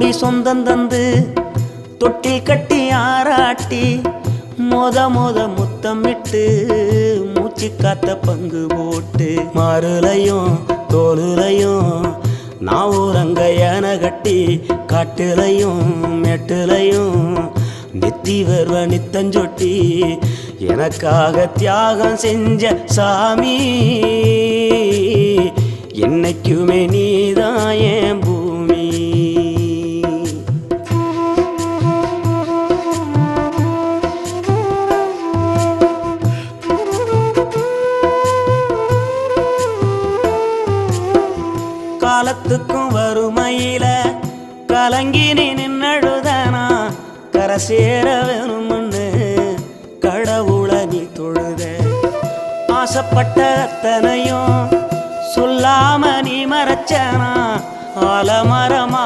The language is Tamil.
கோடி சொந்தம் தந்து தொட்டி கட்டி ஆராட்டி மொத முத்தமிட்டு மூச்சு காத்த பங்கு போட்டு மாறுலையும் தோலுலையும் நான் ஊரங்க யானை கட்டி காட்டுலையும் மெட்டுலையும் நெத்தி வருவ நித்தஞ்சொட்டி எனக்காக தியாகம் செஞ்ச சாமி என்னைக்குமே நீதான் என் பூமி. காலத்துக்கும் வறுமையில கலங்கி நீ நின்னழுதனா கரை சேர வேணும்னு கடவுளை நீ தொழுத ஆசைப்பட்ட அத்தனையும் சொல்லாம நீ மறைச்சனா ஆலமரமா